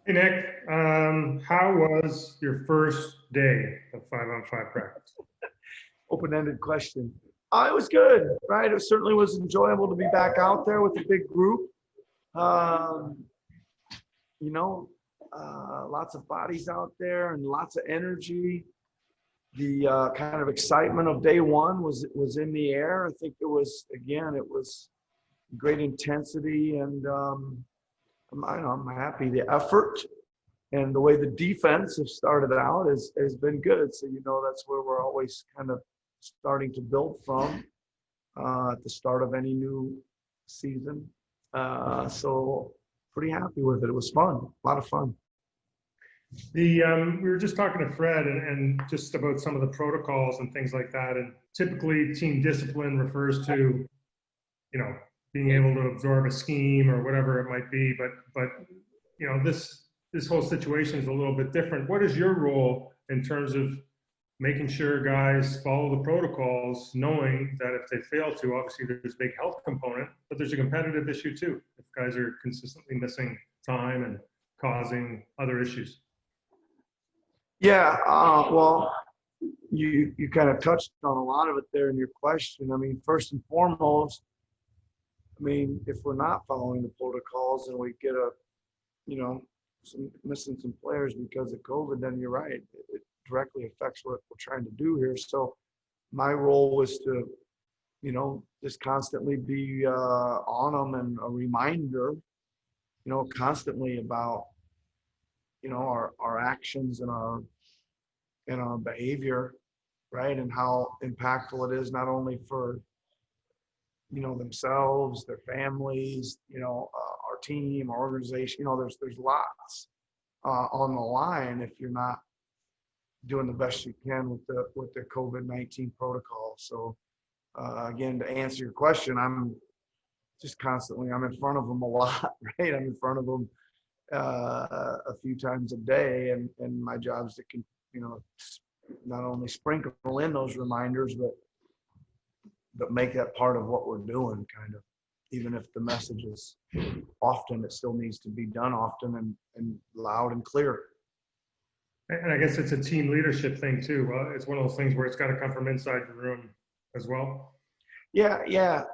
Hey Nick, how was your first day of 5-on-5 practice? Open-ended question. It was good, right? It certainly was enjoyable to be back out there with a big group. Um, you know, Lots of bodies out there and lots of energy. The kind of excitement of day one was in the air. I think it was great intensity, and I'm happy. The effort and the way the defense has started out has been good. So that's where we're always kind of starting to build from at the start of any new season. So pretty happy with it. It was fun, a lot of fun. We were just talking to Fred and just about some of the protocols and things like that. And typically, team discipline refers to, you know, being able to absorb a scheme or whatever it might be. But this whole situation is a little bit different. What is your role in terms of making sure guys follow the protocols, knowing that if they fail to, obviously there's a big health component, but there's a competitive issue too. If guys are consistently missing time and causing other issues. Yeah, well, you kind of touched on a lot of it there in your question. I mean, first and foremost, I mean, if we're not following the protocols and we get missing some players because of COVID, then you're right. It directly affects what we're trying to do here. So my role was to, just constantly be on them and a reminder, constantly about, our actions and our behavior, right? And how impactful it is not only for, themselves, their families, our team, our organization. There's lots on the line if you're not doing the best you can with the COVID-19 protocol. So again, to answer your question, I'm in front of them a lot, right? I'm in front of them a few times a day, and my job is to not only sprinkle in those reminders, but make that part of what we're doing, kind of. Even if the message is often, it still needs to be done often and loud and clear. And I guess it's a team leadership thing too. It's one of those things where it's got to come from inside the room as well. Yeah,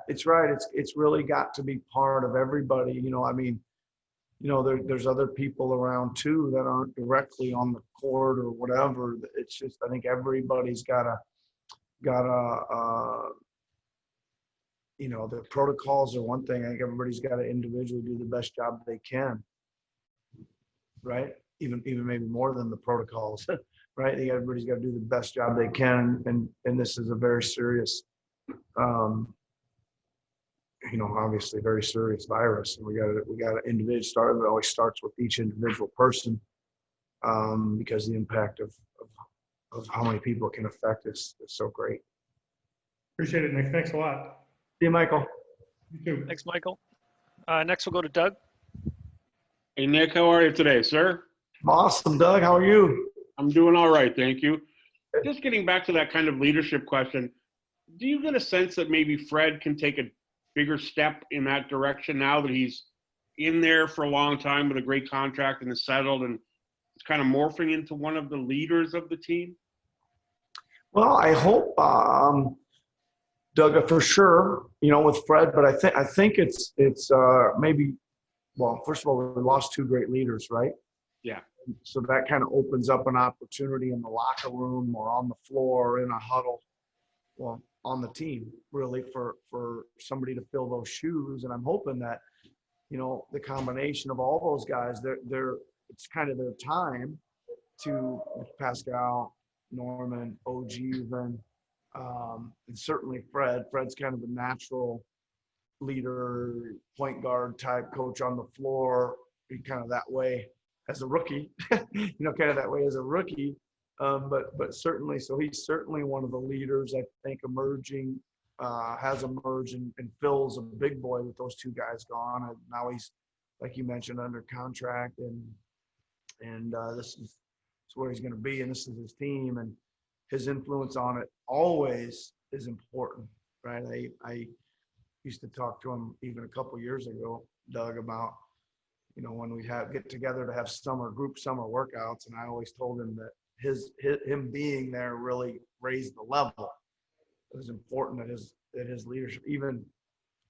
it's right. It's really got to be part of everybody. I mean, there's other people around too that aren't directly on the court or whatever. It's just, I think everybody's gotta the protocols are one thing. I think everybody's got to individually do the best job they can, right? Even maybe more than the protocols, right? I think everybody's got to do the best job they can, and this is a very serious, obviously very serious virus, and we got to individual start. It always starts with each individual person, because the impact of how many people it can affect is so great. Appreciate it, Nick. Thanks a lot. See you, Michael. You too. Thanks, Michael. Next, we'll go to Doug. Hey, Nick, how are you today, sir? Awesome, Doug. How are you? I'm doing all right, thank you. Just getting back to that kind of leadership question, do you get a sense that maybe Fred can take a bigger step in that direction now that he's in there for a long time with a great contract and is settled and it's kind of morphing into one of the leaders of the team? Well, I hope, Doug, for sure, with Fred, but I think it's maybe, well, first of all, we lost two great leaders, right? Yeah. So that kind of opens up an opportunity in the locker room or on the floor in a huddle, well, on the team, really, for somebody to fill those shoes. And I'm hoping that, the combination of all those guys, it's kind of their time to Pascal, Norman, OG, even, and certainly Fred. Fred's kind of a natural leader, point guard type coach on the floor, kind of that way as a rookie, kind of that way as a rookie. But certainly, so he's certainly one of the leaders, I think, emerging, has emerged and fills a big void with those two guys gone. And now he's, like you mentioned, under contract, and this is where he's going to be, and this is his team, and his influence on it always is important, right? I used to talk to him even a couple of years ago, Doug, about, when we get together to have group summer workouts, and I always told him that him being there really raised the level. It was important that his leadership, even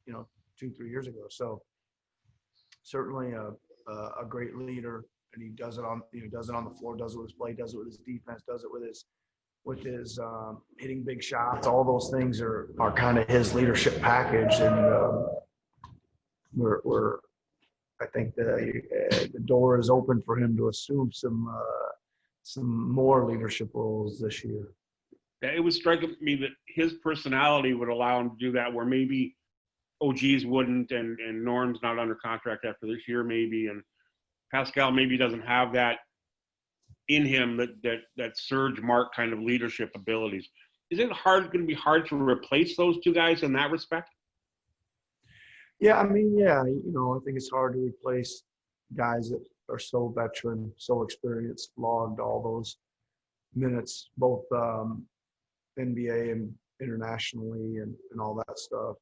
2-3 years ago. So certainly a great leader, and he does it on the floor, does it with his play, does it with his defense, does it with his hitting big shots. All those things are kind of his leadership package, and I think the door is open for him to assume some more leadership roles this year. Yeah, it was striking me that his personality would allow him to do that, where maybe OGs wouldn't, and Norm's not under contract after this year, maybe, and Pascal maybe doesn't have that in him, that Serge Mark kind of leadership abilities. Is it going to be hard to replace those two guys in that respect? Yeah, I think it's hard to replace guys that are so veteran, so experienced, logged all those minutes, both NBA and internationally, and all that stuff.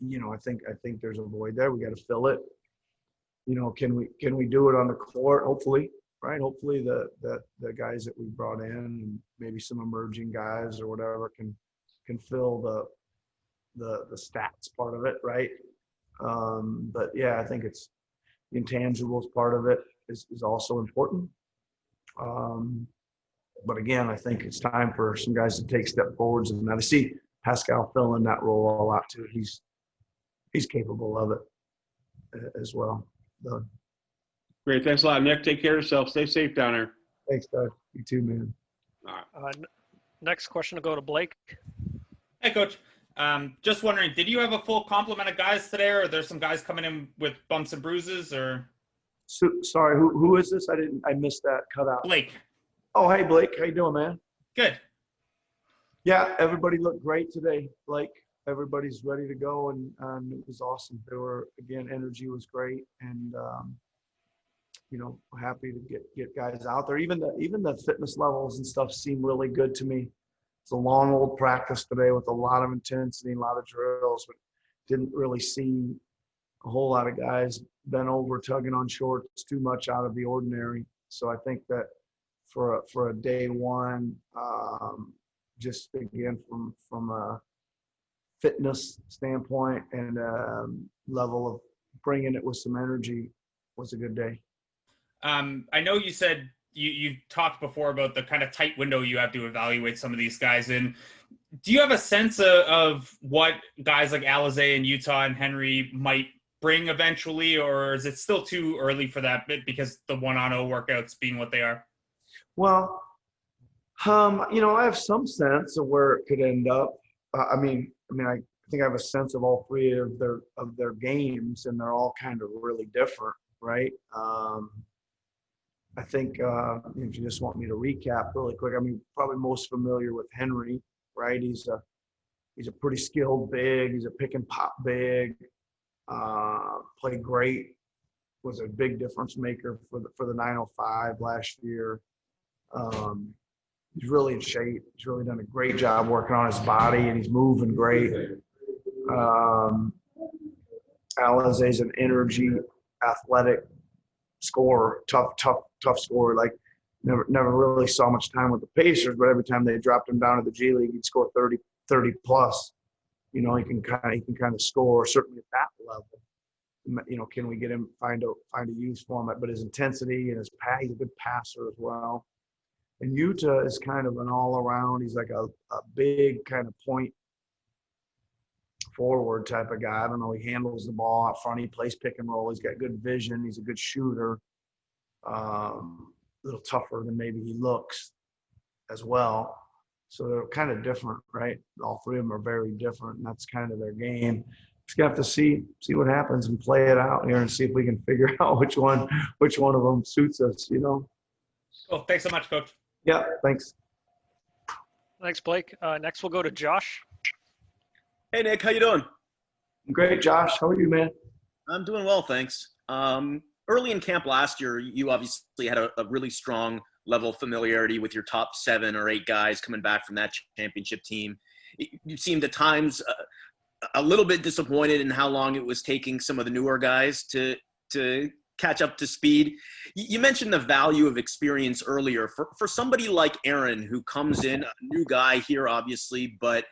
I think there's a void there. We got to fill it. Can we do it on the court? Hopefully, right? Hopefully the guys that we brought in, and maybe some emerging guys or whatever, can fill the stats part of it, right? But yeah, I think it's the intangibles part of it is also important. But again, I think it's time for some guys to take step forwards, and I see Pascal filling that role a lot too. He's capable of it as well. Great, thanks a lot, Nick. Take care of yourself. Stay safe down there. Thanks, Doug. You too, man. All right. Next question will go to Blake. Hey, Coach. Just wondering, did you have a full complement of guys today, or are there some guys coming in with bumps and bruises, or? So, sorry, who is this? I missed that cutout. Blake. Oh, hey, Blake. How you doing, man? Good. Yeah, everybody looked great today, Blake. Everybody's ready to go, and it was awesome. Energy was great, and happy to get guys out there. Even the fitness levels and stuff seem really good to me. It's a long old practice today with a lot of intensity, a lot of drills, but didn't really see a whole lot of guys bent over, tugging on shorts, too much out of the ordinary. So I think that for a day one, just again from a fitness standpoint and level of bringing it with some energy, was a good day. I know you said you talked before about the kind of tight window you have to evaluate some of these guys in. Do you have a sense of what guys like Alizé and Utah and Henry might bring eventually, or is it still too early for that bit because the 1-on-0 workouts being what they are? Well, I have some sense of where it could end up. I think I have a sense of all three of their games, and they're all kind of really different, right? I think if you just want me to recap really quick, probably most familiar with Henry, right? He's a pretty skilled big. He's a pick and pop big. Played great. Was a big difference maker for the 905 last year. He's really in shape. He's really done a great job working on his body, and he's moving great. Alizé's an energy, athletic scorer, tough scorer. Like never really saw much time with the Pacers, but every time they dropped him down to the G League, he'd score 30 plus. He can kind of score, certainly at that level. Can we get him find a use for him? But his intensity and he's a good passer as well. And Utah is kind of an all-around. He's like a big kind of point forward type of guy. I don't know. He handles the ball out front. He plays pick and roll. He's got good vision. He's a good shooter. A little tougher than maybe he looks as well. So they're kind of different, right? All three of them are very different, and that's kind of their game. Just gonna have to see what happens and play it out here and see if we can figure out which one of them suits us. Cool. Thanks so much, Coach. Yeah. Thanks. Thanks, Blake. Next, we'll go to Josh. Hey, Nick, how you doing? Great, Josh. How are you, man? I'm doing well, thanks. Early in camp last year, you obviously had a really strong level of familiarity with your top 7 or 8 guys coming back from that championship team. You seemed at times a little bit disappointed in how long it was taking some of the newer guys to catch up to speed. You mentioned the value of experience earlier. For somebody like Aaron, who comes in, a new guy here, obviously, but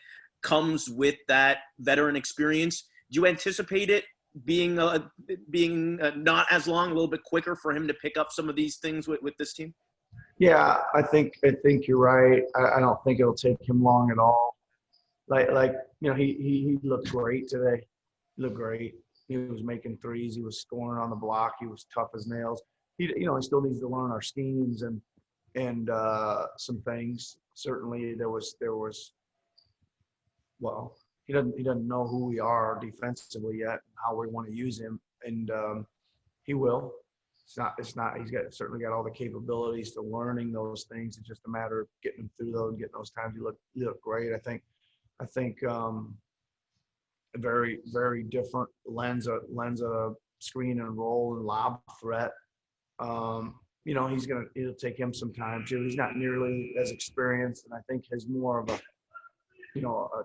comes with that veteran experience, do you anticipate it being not as long, a little bit quicker for him to pick up some of these things with this team? Yeah, I think you're right. I don't think it'll take him long at all. Like he looked great today. He looked great. He was making threes. He was scoring on the block. He was tough as nails. He still needs to learn our schemes and some things. Certainly there was well, he doesn't know who we are defensively yet, how we want to use him, and he will. It's not. He's certainly got all the capabilities to learning those things. It's just a matter of getting him through those and getting those times. He looked great. I think a very, very different lens of screen and roll and lob threat. It'll take him some time too. He's not nearly as experienced, and I think has more of a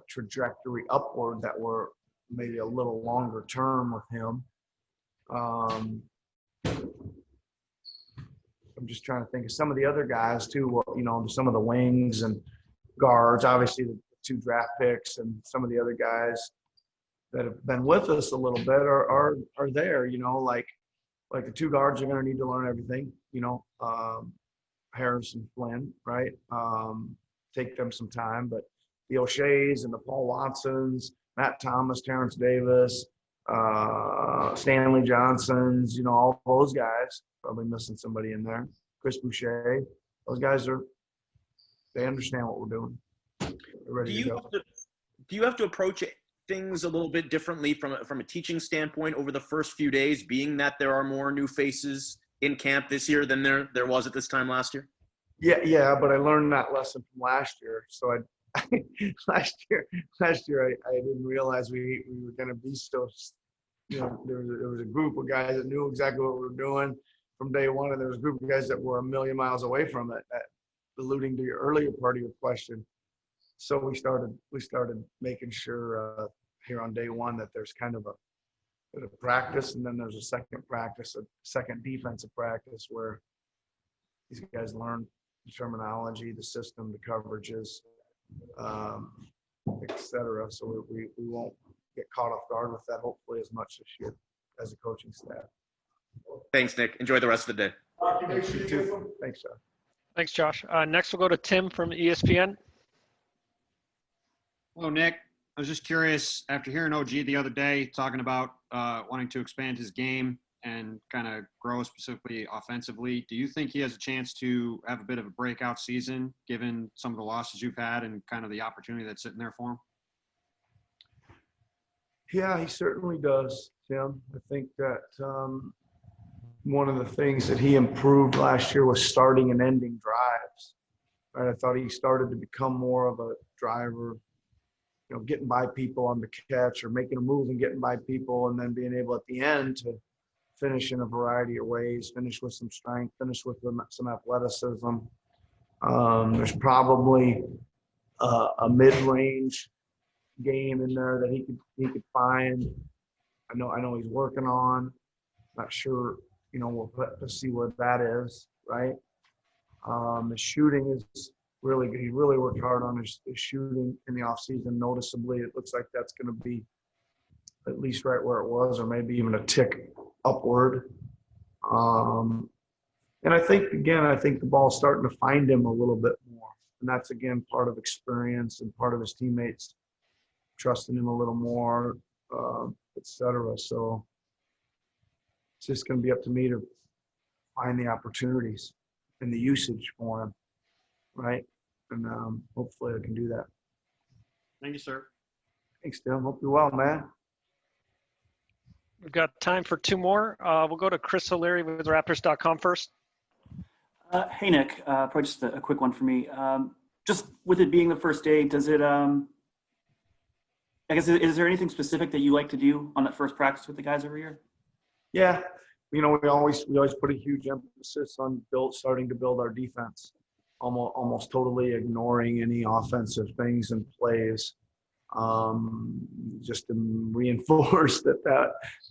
trajectory upward that we're maybe a little longer term with him. I'm just trying to think of some of the other guys too. Some of the wings and guards, obviously the 2 draft picks, and some of the other guys that have been with us a little bit are there. Like the 2 guards are going to need to learn everything. Harris and Flynn, right? Take them some time, but the O'Sheas and the Paul Watsons, Matt Thomas, Terrence Davis, Stanley Johnsons, all those guys, probably missing somebody in there. Chris Boucher, those guys they understand what we're doing. They're ready to go. Do you have to approach things a little bit differently from a teaching standpoint over the first few days, being that there are more new faces in camp this year than there was at this time last year? Yeah, but I learned that lesson from last year. So last year I didn't realize we were going to be so. There was a group of guys that knew exactly what we were doing from day one, and there was a group of guys that were a million miles away from it. Alluding to your earlier part of your question, so we started making sure here on day one that there's kind of a practice, and then there's a second practice, a second defensive practice where these guys learn the terminology, the system, the coverages, etc. So we won't get caught off guard with that, hopefully, as much this year as a coaching staff. Thanks, Nick. Enjoy the rest of the day. Thanks, you too. Thanks, Josh. Thanks, Josh. Next, we'll go to Tim from ESPN. Hello, Nick. I was just curious, after hearing OG the other day talking about wanting to expand his game and kind of grow specifically offensively, do you think he has a chance to have a bit of a breakout season, given some of the losses you've had and kind of the opportunity that's sitting there for him? Yeah, he certainly does, Tim. I think that one of the things that he improved last year was starting and ending drives. Right? I thought he started to become more of a driver, getting by people on the catch or making a move and getting by people, and then being able at the end to finish in a variety of ways, finish with some strength, finish with some athleticism. There's probably a mid-range game in there that he could find. I know he's working on. Not sure, we'll have to see what that is, right? The shooting is really good. He really worked hard on his shooting in the offseason noticeably. It looks like that's going to be at least right where it was, or maybe even a tick upward. And I think the ball's starting to find him a little bit more. And that's, again, part of experience and part of his teammates trusting him a little more, et cetera. So it's just going to be up to me to find the opportunities and the usage for him, right? And hopefully I can do that. Thank you, sir. Thanks, Tim. Hope you're well, man. We've got time for 2 more. We'll go to Chris O'Leary with Raptors.com first. Hey, Nick. Probably just a quick one for me. Just with it being the first day, does it I guess, is there anything specific that you like to do on that first practice with the guys every year? Yeah, we always put a huge emphasis on starting to build our defense, almost totally ignoring any offensive things and plays. just to reinforce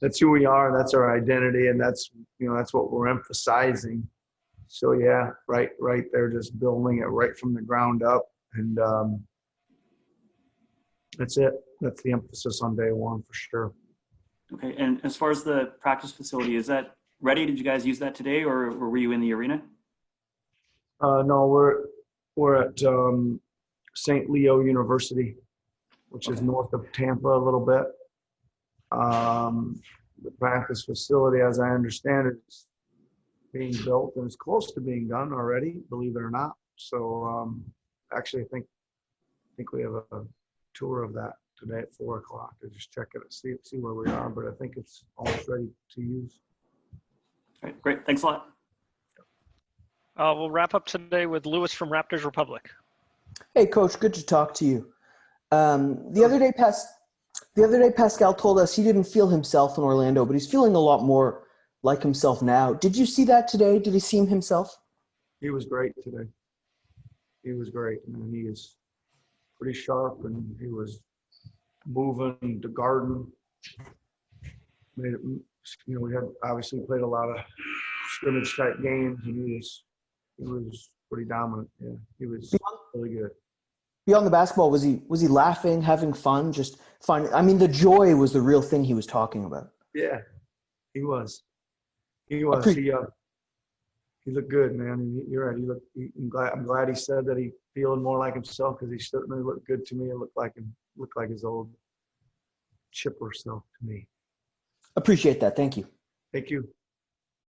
that's who we are, that's our identity, and that's what we're emphasizing. So yeah, right there, just building it right from the ground up, and that's it. That's the emphasis on day one for sure. Okay, and as far as the practice facility, is that ready? Did you guys use that today, or were you in the arena? No, we're at St. Leo University, which is Okay. north of Tampa a little bit. The practice facility, as I understand it, is being built and it's close to being done already, believe it or not. So actually, I think we have a tour of that today at 4 o'clock to just check it, see where we are. But I think it's almost ready to use. All right, great. Thanks a lot. We'll wrap up today with Lewis from Raptors Republic. Hey, Coach. Good to talk to you. The other day, Pascal told us he didn't feel himself in Orlando, but he's feeling a lot more like himself now. Did you see that today? Did he seem himself? He was great today. He was great. And he is pretty sharp, and he was moving the garden. Made it, we had obviously played a lot of scrimmage type games, and he was pretty dominant. Yeah, he was really good. Beyond the basketball, was he laughing, having fun, just fun? I mean, the joy was the real thing he was talking about. Yeah, he was. He was. He looked good, man. And you're right. I'm glad he said that he feeling more like himself, because he certainly looked good to me. It looked like his old chipper self to me. Appreciate that. Thank you. Thank you.